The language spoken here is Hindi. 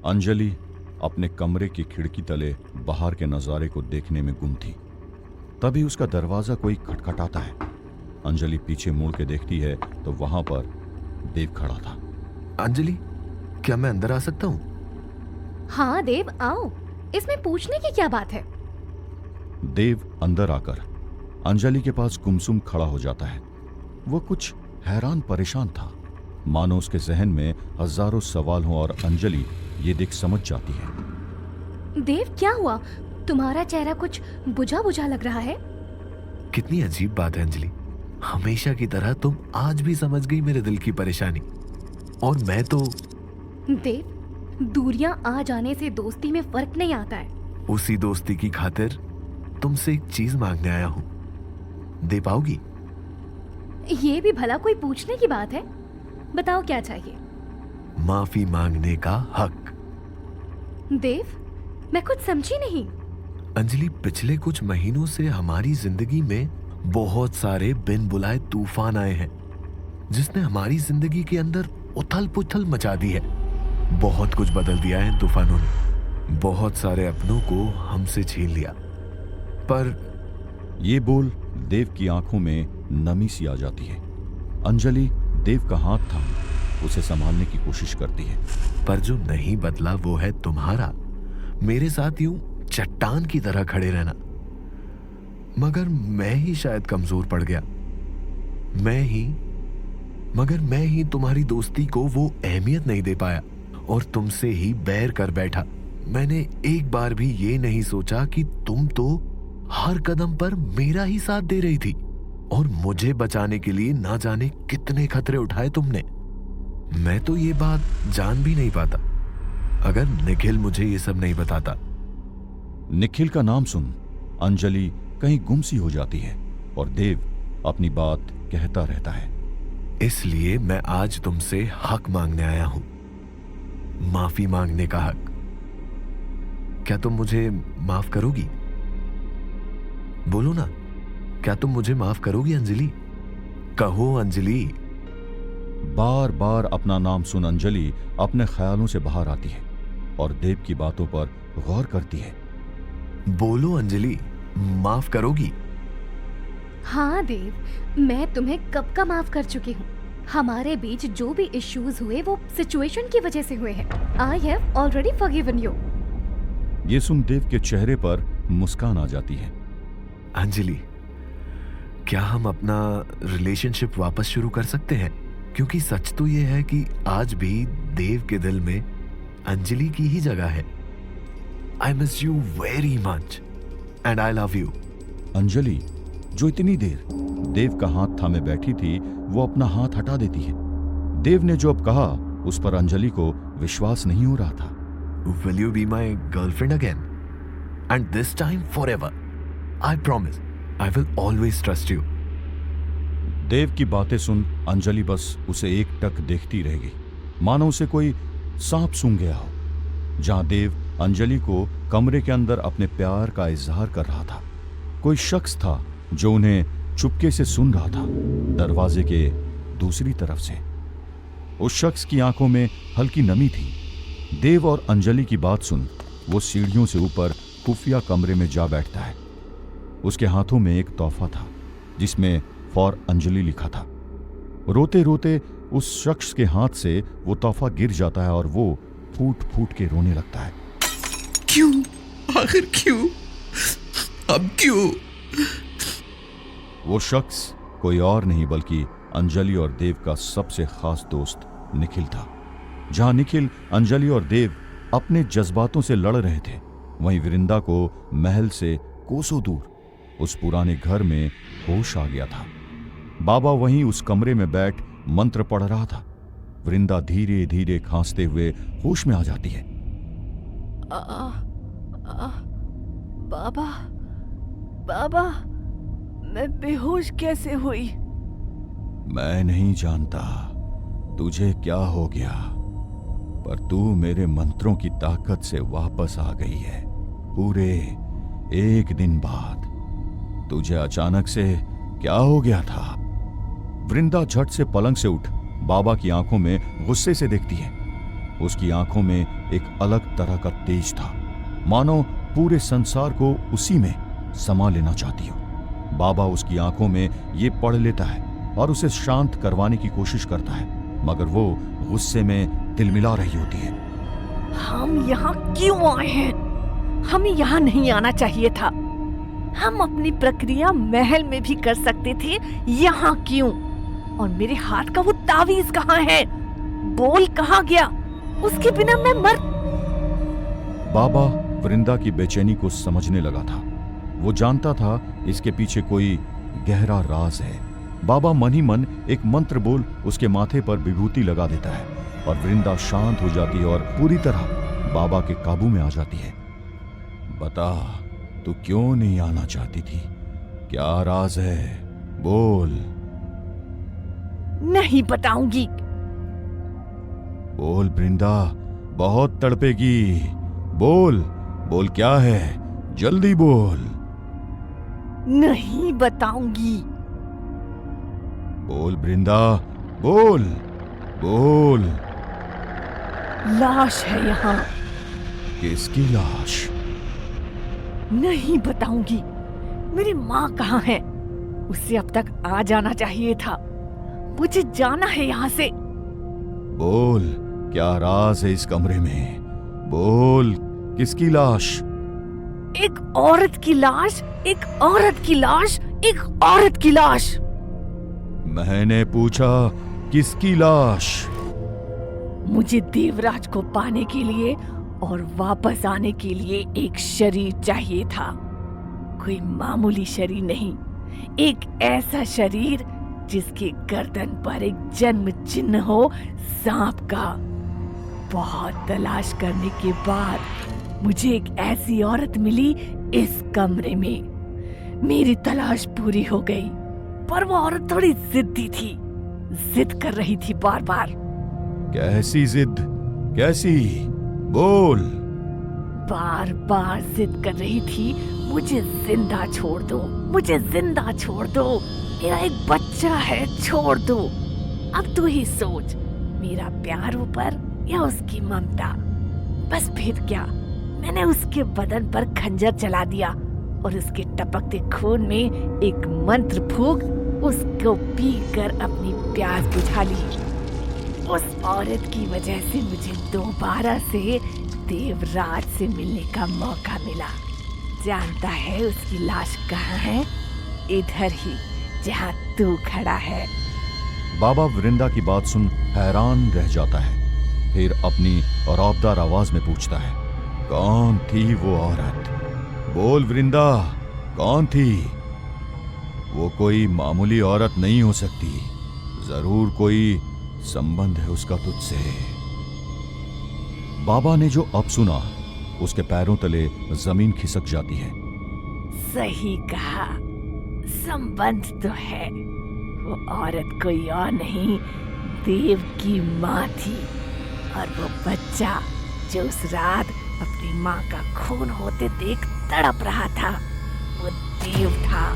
अंजलि अपने कमरे की खिड़की तले बाहर के नजारे को देखने में गुम थी। तभी उसका दरवाजा कोई खटखटाता है। अंजलि पीछे मुड़ के देखती है तो वहां पर देव खड़ा था। अंजलि, क्या मैं अंदर आ सकता हूँ? हाँ देव, आओ। इसमें पूछने की क्या बात है? देव अंदर आकर अंजलि के पास गुमसुम खड़ा हो जाता है। वो कुछ हैरान परेशान था, मानो उसके जहन में हजारों सवाल हों, और अंजलि ये देख समझ जाती है। देव, क्या हुआ? तुम्हारा चेहरा कुछ बुझा बुझा लग रहा है। कितनी अजीब बात है अंजलि, हमेशा की तरह तुम आज भी समझ गई मेरे दिल की परेशानी। और मैं तो देव, दूरियां आ जाने से दोस्ती में फर्क नहीं आता है। उसी दोस्ती की खातिर तुमसे एक चीज मांगने आया हूँ, दे पाओगी? ये भी भला कोई पूछने की बात है? बताओ क्या चाहिए। माफी मांगने का हक। देव, मैं कुछ समझी नहीं। अंजलि, पिछले कुछ महीनों से हमारी जिंदगी में बहुत सारे बिन बुलाए तूफान आए हैं, जिसने हमारी जिंदगी के अंदर उथल पुथल मचा दी है। बहुत कुछ बदल दिया है इन तूफानों ने। बहुत सारे अपनों को हमसे छीन लिया। पर ये बोल देव की आंखों में नमी सी आ जाती है। अंजलि देव का हाथ थाम उसे संभालने की कोशिश करती है। पर जो नहीं बदला वो है तुम्हारा मेरे साथ यूं चट्टान की तरह खड़े रहना। मगर मैं ही शायद कमजोर पड़ गया। मगर मैं ही तुम्हारी दोस्ती को वो अहमियत नहीं दे पाया और तुमसे ही बैर कर बैठा। मैंने एक बार भी ये नहीं सोचा कि तुम तो हर कदम पर मेरा ही साथ दे रही थी और मुझे बचाने के लिए ना जाने कितने खतरे उठाए तुमने। मैं तो ये बात जान भी नहीं पाता अगर निखिल मुझे ये सब नहीं बताता। निखिल का नाम सुन अंजलि कहीं गुमसी हो जाती है और देव अपनी बात कहता रहता है। इसलिए मैं आज तुमसे हक मांगने आया हूं, माफी मांगने का हक। क्या तुम मुझे माफ करोगी? बोलो ना, क्या तुम मुझे माफ करोगी अंजलि? कहो अंजलि। बार बार अपना नाम सुन अंजलि अपने ख्यालों से बाहर आती है और देव की बातों पर गौर करती है। बोलो अंजलि, माफ करोगी? हाँ देव, मैं तुम्हें कब का माफ कर चुकी हूँ। हमारे बीच जो भी इश्यूज हुए वो सिचुएशन की वजह से हुए हैं। I have already forgiven you. ये सुन देव के चेहरे पर मुस्कान आ जाती है। अंजलि, क्या हम अपना रिलेशनशिप वापस शुरू कर सकते हैं? क्योंकि सच तो ये है कि आज भी देव के दिल में अंजलि की ही जगह है। I miss you very much and I love you. Anjali, जो इतनी देर देव का हाथ थामे बैठी थी, वो अपना हाथ हटा देती है। देव ने जो अब कहा उस पर अंजलि को विश्वास नहीं हो रहा था। Will you be my girlfriend again? And this time forever. I promise. I will always trust you. देव की बातें सुन अंजलि बस उसे एकटक देखती रह गई, मानो उसे कोई सांप सूंघ गया हो। जहां देव अंजलि को कमरे के अंदर अपने प्यार का इजहार कर रहा था, कोई शख्स था जो उन्हें चुपके से सुन रहा था दरवाजे के दूसरी तरफ से। उस शख्स की आंखों में हल्की नमी थी। देव और अंजलि की बात सुन वो सीढ़ियों से ऊपर खुफिया कमरे में जा बैठता है। उसके हाथों में एक तोहफा था जिसमें फॉर अंजलि लिखा था। रोते रोते उस शख्स के हाथ से वो तोहफा गिर जाता है और वो फूट फूट के रोने लगता है। क्यों? आखिर क्यों? अब क्यों? वो शख्स कोई और नहीं बल्कि अंजलि और देव का सबसे खास दोस्त निखिल था। जहां निखिल, अंजलि और देव अपने जज्बातों से लड़ रहे थे, वहीं वृंदा को महल से कोसों दूर उस पुराने घर में होश आ गया था। बाबा वहीं उस कमरे में बैठ मंत्र पढ़ रहा था। वृंदा धीरे धीरे खांसते हुए होश में आ जाती है। बाबा, बाबा, मैं बेहोश कैसे हुई? मैं नहीं जानता तुझे क्या हो गया, पर तू मेरे मंत्रों की ताकत से वापस आ गई है। पूरे 1 दिन बाद तुझे अचानक से क्या हो गया था? वृंदा झट से पलंग से उठ बाबा की आंखों में गुस्से से देखती है। उसकी आंखों में एक अलग तरह का तेज था, मानो पूरे संसार को उसी में समा लेना चाहती हो। बाबा उसकी आंखों में ये पढ़ लेता है और उसे शांत करवाने की कोशिश करता है, मगर वो गुस्से में तिलमिला रही होती है। हम यहाँ क्यों आए हैं? हमें यहाँ नहीं आना चाहिए था। हम अपनी प्रक्रिया महल में भी कर सकते थे, यहाँ क्यों? और मेरे हाथ का वो तावीज कहाँ है? बोल कहाँ गया? उसके बिना मैं मर। बाबा वृंदा की बेचैनी को समझने लगा था। वो जानता था इसके पीछे कोई गहरा राज है। बाबा मन ही मन एक मंत्र बोल उसके माथे पर विभूति लगा देता है और वृंदा शांत हो जाती है और पूरी तरह बाबा के काबू में आ जाती है। बता, तू क्यों नहीं आना चाहती थी? क्या राज है? बोल। नहीं बताऊंगी। बोल वृंदा, बहुत तड़पेगी। बोल बोल, क्या है? जल्दी बोल। नहीं बताऊंगी। बोल वृंदा, बोल बोल। लाश है यहाँ। किसकी लाश? नहीं बताऊंगी। मेरी माँ कहाँ है? उसे अब तक आ जाना चाहिए था। मुझे जाना है यहाँ से। बोल, क्या राज है इस कमरे में? बोल, किसकी लाश? एक औरत की लाश, एक औरत की लाश, एक औरत की लाश। मैंने पूछा किसकी लाश? मुझे देवराज को पाने के लिए और वापस आने के लिए एक शरीर चाहिए था। कोई मामूली शरीर नहीं, एक ऐसा शरीर जिसके गर्दन पर एक जन्म चिन्ह हो सांप का। बहुत तलाश करने के बाद मुझे एक ऐसी औरत मिली इस कमरे में। मेरी तलाश पूरी हो गई, पर वो औरत थोड़ी जिद्दी थी, जिद कर रही थी बार बार। कैसी जिद? कैसी? बोल। बार बार जिद कर रही थी, मुझे जिंदा छोड़ दो, मुझे जिंदा छोड़ दो, मेरा एक बच्चा है, छोड़ दो। अब तू ही सोच, मेरा प्यार ऊपर या उसकी ममता? बस फिर क्या, मैंने उसके बदन पर खंजर चला दिया और उसके टपकते खून में एक मंत्र फूंक उसको पीकर अपनी प्यास बुझा ली। उस औरत की वजह से मुझे दोबारा से देवराज से मिलने का मौका मिला। जानता है उसकी लाश कहाँ है? इधर ही, जहाँ तू खड़ा है। बाबा वृंदा की बात सुन हैरान रह जाता है, फिर अपनी रौबदार आवाज में पूछता है, कौन थी वो औरत? बोल वृंदा, कौन थी? वो कोई मामूली औरत नहीं हो सकती, जरूर कोई संबंध है उसका तुझसे। बाबा ने जो अब सुना, उसके पैरों तले जमीन खिसक जाती है। सही कहा, संबंध तो है। वो औरत कोई और नहीं, देव की माँ थी, और वो बच्चा जो उस रात अपनी माँ का खून होते देख तड़प रहा था, वो देव था।